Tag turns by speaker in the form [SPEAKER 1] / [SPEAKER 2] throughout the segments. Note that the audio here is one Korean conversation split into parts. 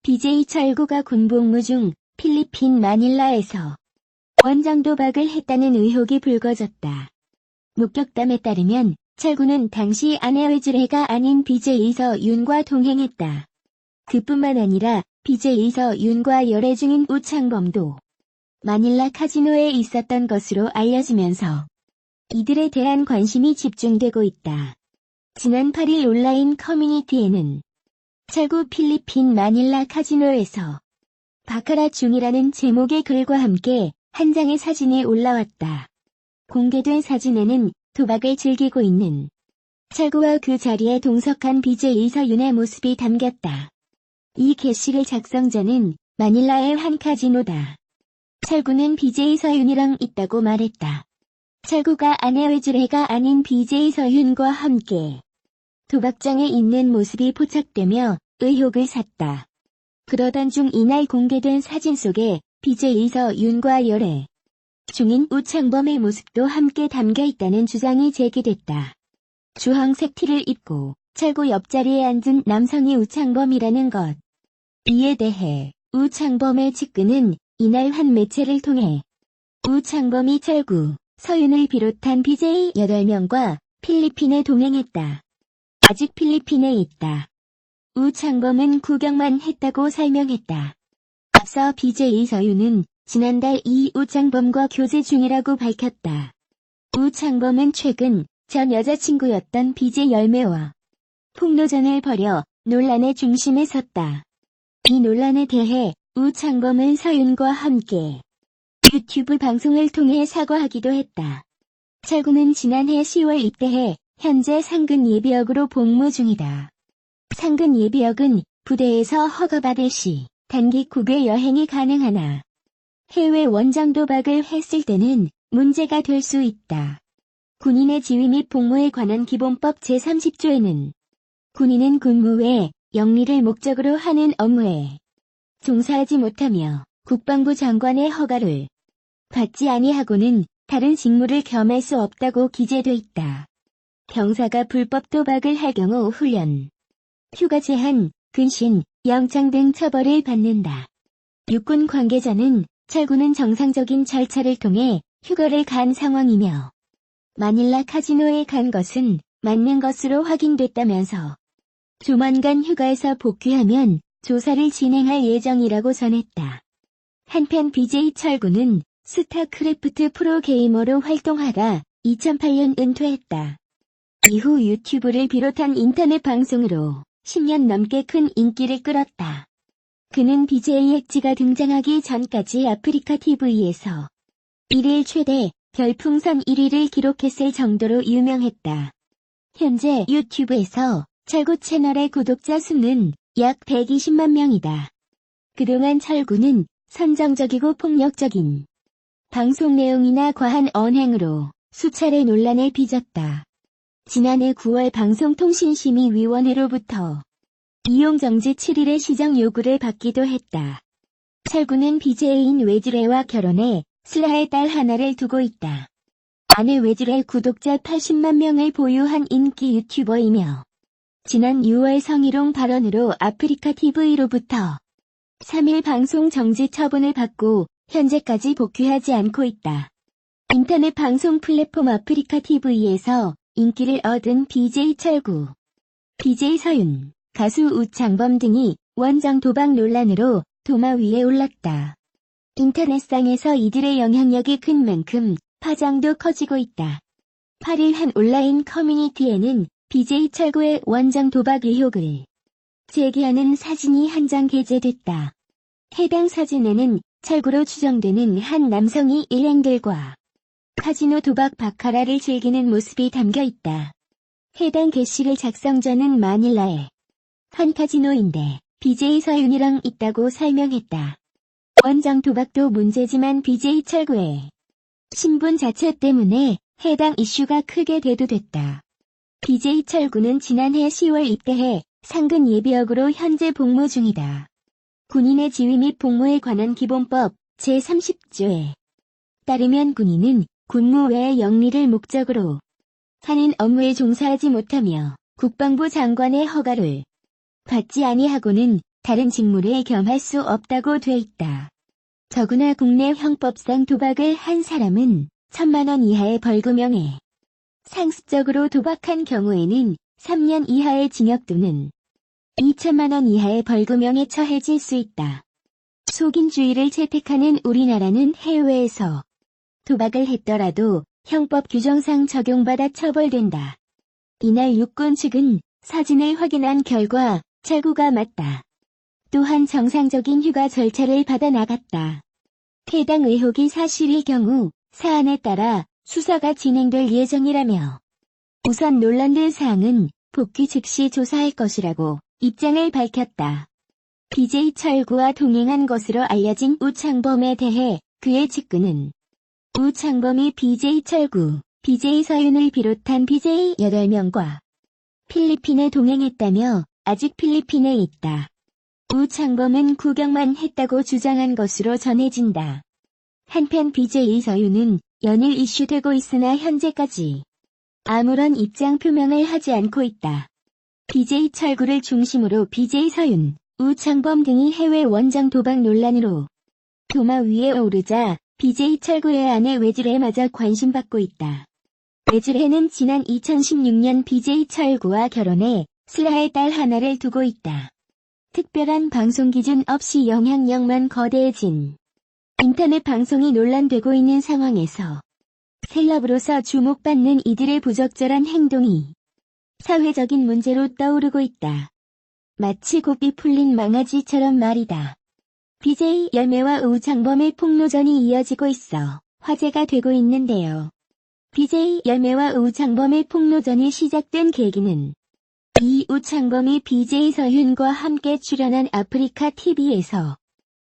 [SPEAKER 1] BJ 철구가 군복무 중 필리핀 마닐라에서 원정 도박을 했다는 의혹이 불거졌다. 목격담에 따르면 철구는 당시 아내 외주레가 아닌 BJ 서윤과 동행했다. 그뿐만 아니라 BJ 서윤과 열애 중인 우창범도 마닐라 카지노에 있었던 것으로 알려지면서 이들에 대한 관심이 집중되고 있다. 지난 8일 온라인 커뮤니티에는 철구 필리핀 마닐라 카지노에서 바카라 중이라는 제목의 글과 함께 한 장의 사진이 올라왔다. 공개된 사진에는 도박을 즐기고 있는 철구와 그 자리에 동석한 BJ 서윤의 모습이 담겼다. 이 게시글 작성자는 마닐라의 한 카지노다. 철구는 BJ 서윤이랑 있다고 말했다. 철구가 아내 외주레가 아닌 BJ 서윤과 함께 도박장에 있는 모습이 포착되며 의혹을 샀다. 그러던 중 이날 공개된 사진 속에 BJ 서윤과 열애 중인 우창범의 모습도 함께 담겨 있다는 주장이 제기됐다. 주황색 티를 입고 철구 옆자리에 앉은 남성이 우창범이라는 것. 이에 대해 우창범의 측근은 이날 한 매체를 통해 우창범이 철구, 서윤을 비롯한 BJ 8명과 필리핀에 동행했다. 아직 필리핀에 있다. 우창범은 구경만 했다고 설명했다. 앞서 BJ 서윤은 지난달 이 우창범과 교제 중이라고 밝혔다. 우창범은 최근 전 여자친구였던 BJ 열매와 폭로전을 벌여 논란의 중심에 섰다. 이 논란에 대해 우창범은 서윤과 함께 유튜브 방송을 통해 사과하기도 했다. 철구는 지난해 10월 입대해 현재 상근 예비역으로 복무 중이다. 상근 예비역은 부대에서 허가받을 시 단기 국외 여행이 가능하나 해외 원정 도박을 했을 때는 문제가 될 수 있다. 군인의 지휘 및 복무에 관한 기본법 제30조에는 군인은 군무 외 영리를 목적으로 하는 업무에 종사하지 못하며 국방부 장관의 허가를 받지 아니하고는 다른 직무를 겸할 수 없다고 기재돼 있다. 병사가 불법 도박을 할 경우 훈련, 휴가 제한, 근신, 영장 등 처벌을 받는다. 육군 관계자는 철구는 정상적인 절차를 통해 휴가를 간 상황이며 마닐라 카지노에 간 것은 맞는 것으로 확인됐다면서 조만간 휴가에서 복귀하면 조사를 진행할 예정이라고 전했다. 한편 BJ 철구는 스타크래프트 프로게이머로 활동하다 2008년 은퇴했다. 이후 유튜브를 비롯한 인터넷 방송으로 10년 넘게 큰 인기를 끌었다. 그는 BJ 엑지가 등장하기 전까지 아프리카 TV에서 일일 최대 별풍선 1위를 기록했을 정도로 유명했다. 현재 유튜브에서 철구 채널의 구독자 수는 약 120만 명이다. 그동안 철구는 선정적이고 폭력적인 방송 내용이나 과한 언행으로 수차례 논란을 빚었다. 지난해 9월 방송통신심의위원회로부터 이용정지 7일의 시정 요구를 받기도 했다. 철구는 BJ인 외주레와 결혼해 슬라의 딸 하나를 두고 있다. 아내 외주레 구독자 80만 명을 보유한 인기 유튜버이며 지난 6월 성희롱 발언으로 아프리카 TV로부터 3일 방송 정지 처분을 받고 현재까지 복귀하지 않고 있다. 인터넷 방송 플랫폼 아프리카 TV에서 인기를 얻은 BJ 철구, BJ 서윤, 가수 우창범 등이 원정 도박 논란으로 도마 위에 올랐다. 인터넷상에서 이들의 영향력이 큰 만큼 파장도 커지고 있다. 8일 한 온라인 커뮤니티에는 BJ 철구의 원정 도박 의혹을 제기하는 사진이 한 장 게재됐다. 해당 사진에는 철구로 추정되는 한 남성이 일행들과 카지노 도박 바카라를 즐기는 모습이 담겨 있다. 해당 게시글 작성자는 마닐라의 한 카지노인데 BJ 서윤이랑 있다고 설명했다. 원정 도박도 문제지만 BJ 철구의 신분 자체 때문에 해당 이슈가 크게 대두됐다. BJ 철구는 지난해 10월 입대해 상근 예비역으로 현재 복무 중이다. 군인의 지휘 및 복무에 관한 기본법 제30조에 따르면 군인은 군무 외의 영리를 목적으로 하는 업무에 종사하지 못하며 국방부 장관의 허가를 받지 아니하고는 다른 직무를 겸할 수 없다고 돼 있다. 더구나 국내 형법상 도박을 한 사람은 1,000만 원 이하의 벌금형에 상습적으로 도박한 경우에는 3년 이하의 징역 또는 2천만 원 이하의 벌금형에 처해질 수 있다. 속인주의를 채택하는 우리나라는 해외에서 도박을 했더라도 형법 규정상 적용받아 처벌된다. 이날 육군 측은 사진을 확인한 결과 철구가 맞다. 또한 정상적인 휴가 절차를 받아 나갔다. 해당 의혹이 사실일 경우 사안에 따라 수사가 진행될 예정이라며 우선 논란된 사항은 복귀 즉시 조사할 것이라고 입장을 밝혔다. BJ 철구와 동행한 것으로 알려진 우창범에 대해 그의 측근은 우창범이 BJ 철구, BJ 서윤을 비롯한 BJ 8명과 필리핀에 동행했다며 아직 필리핀에 있다. 우창범은 구경만 했다고 주장한 것으로 전해진다. 한편 BJ 서윤은 연일 이슈되고 있으나 현재까지 아무런 입장 표명을 하지 않고 있다. BJ 철구를 중심으로 BJ 서윤, 우창범 등이 해외 원정 도박 논란으로 도마 위에 오르자 BJ 철구의 아내 외지레마저 관심받고 있다. 외지레는 지난 2016년 BJ 철구와 결혼해 슬하의 딸 하나를 두고 있다. 특별한 방송 기준 없이 영향력만 거대해진 인터넷 방송이 논란되고 있는 상황에서 셀럽으로서 주목받는 이들의 부적절한 행동이 사회적인 문제로 떠오르고 있다. 마치 고삐 풀린 망아지처럼 말이다. BJ 열매와 우창범의 폭로전이 이어지고 있어 화제가 되고 있는데요. BJ 열매와 우창범의 폭로전이 시작된 계기는 이 우창범이 BJ 서윤과 함께 출연한 아프리카 TV에서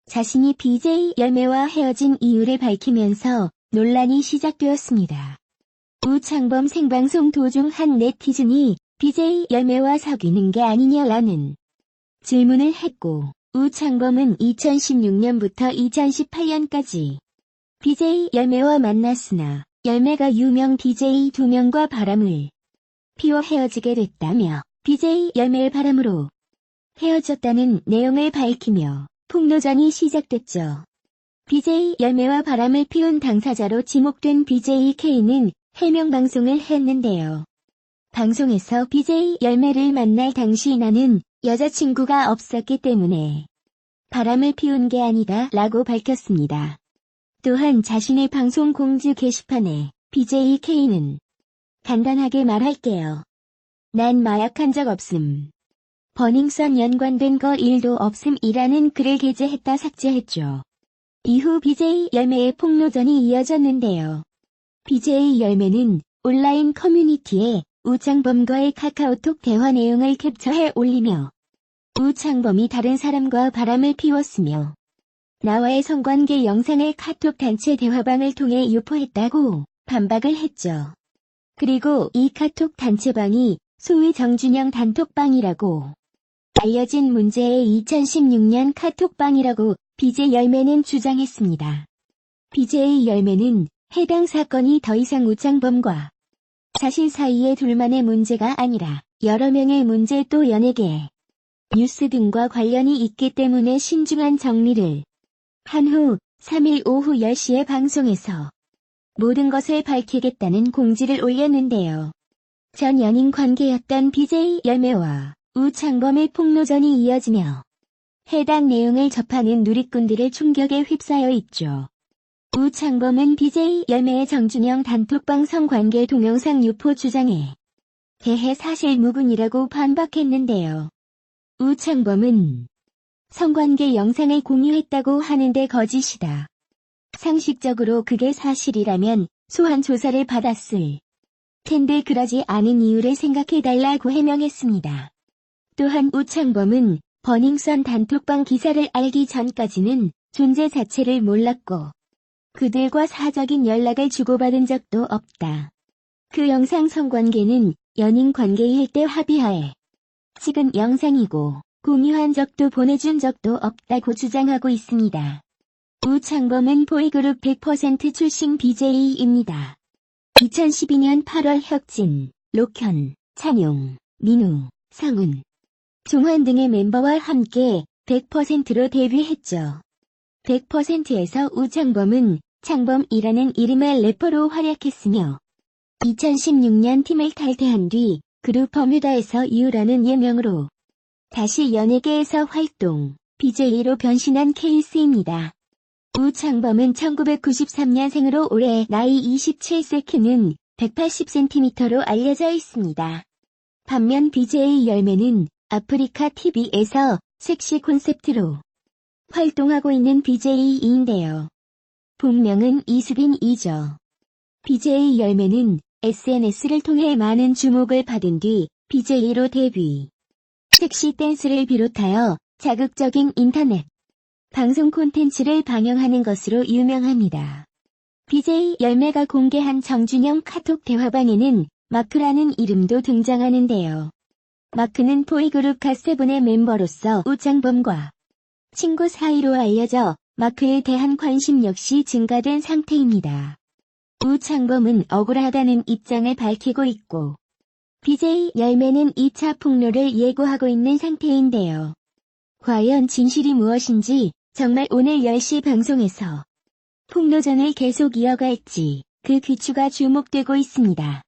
[SPEAKER 1] 자신이 BJ 열매와 헤어진 이유를 밝히면서 논란이 시작되었습니다. 우창범 생방송 도중 한 네티즌이 BJ 열매와 사귀는 게 아니냐라는 질문을 했고 우창범은 2016년부터 2018년까지 BJ 열매와 만났으나 열매가 유명 BJ 2명과 바람을 피워 헤어지게 됐다며 BJ 열매의 바람으로 헤어졌다는 내용을 밝히며 폭로전이 시작됐죠. BJ 열매와 바람을 피운 당사자로 지목된 BJ K는 해명 방송을 했는데요. 방송에서 BJ 열매를 만날 당시 나는 여자친구가 없었기 때문에 바람을 피운 게 아니다 라고 밝혔습니다. 또한 자신의 방송 공지 게시판에 BJ K는 간단하게 말할게요. 난 마약한 적 없음. 버닝썬 연관된 거 1도 없음이라는 글을 게재했다 삭제했죠. 이후 BJ 열매의 폭로전이 이어졌는데요. BJ 열매는 온라인 커뮤니티에 우창범과의 카카오톡 대화 내용을 캡처해 올리며 우창범이 다른 사람과 바람을 피웠으며 나와의 성관계 영상을 카톡 단체 대화방을 통해 유포했다고 반박을 했죠. 그리고 이 카톡 단체방이 소위 정준영 단톡방이라고 알려진 문제의 2016년 카톡방이라고 BJ 열매는 주장했습니다. BJ 열매는 해당 사건이 더 이상 우창범과 자신 사이의 둘만의 문제가 아니라 여러 명의 문제 또 연예계, 뉴스 등과 관련이 있기 때문에 신중한 정리를 한 후 3일 오후 10시에 방송에서 모든 것을 밝히겠다는 공지를 올렸는데요. 전 연인 관계였던 BJ 열매와 우창범의 폭로전이 이어지며 해당 내용을 접하는 누리꾼들의 충격에 휩싸여 있죠. 우창범은 BJ 열매의 정준영 단톡방 성관계 동영상 유포 주장에 대해 사실 무근이라고 반박했는데요. 우창범은 성관계 영상을 공유했다고 하는데 거짓이다. 상식적으로 그게 사실이라면 소환 조사를 받았을 텐데 그러지 않은 이유를 생각해달라고 해명했습니다. 또한 우창범은 버닝썬 단톡방 기사를 알기 전까지는 존재 자체를 몰랐고 그들과 사적인 연락을 주고받은 적도 없다. 그 영상 성관계는 연인 관계일 때 합의하에 찍은 영상이고 공유한 적도 보내준 적도 없다고 주장하고 있습니다. 우창범은 보이그룹 100% 출신 BJ입니다. 2012년 8월 혁진, 록현, 찬용, 민우, 상훈, 종환 등의 멤버와 함께 100%로 데뷔했죠. 100%에서 우창범은 창범이라는 이름의 래퍼로 활약했으며 2016년 팀을 탈퇴한 뒤 그룹 버뮤다에서 유라는 예명으로 다시 연예계에서 활동, BJ로 변신한 케이스입니다. 우창범은 1993년생으로 올해 나이 27세, 키는 180cm로 알려져 있습니다. 반면 BJ 열매는 아프리카 TV에서 섹시 콘셉트로 활동하고 있는 BJ인데요. 본명은 이수빈이죠. BJ 열매는 SNS를 통해 많은 주목을 받은 뒤 BJ로 데뷔. 섹시 댄스를 비롯하여 자극적인 인터넷 방송 콘텐츠를 방영하는 것으로 유명합니다. BJ 열매가 공개한 정준영 카톡 대화방에는 마크라는 이름도 등장하는데요. 마크는 보이그룹 갓세븐의 멤버로서 우창범과 친구 사이로 알려져 마크에 대한 관심 역시 증가된 상태입니다. 우창범은 억울하다는 입장을 밝히고 있고 BJ 열매는 2차 폭로를 예고하고 있는 상태인데요. 과연 진실이 무엇인지 정말 오늘 10시 방송에서 폭로전을 계속 이어갈지 그 귀추가 주목되고 있습니다.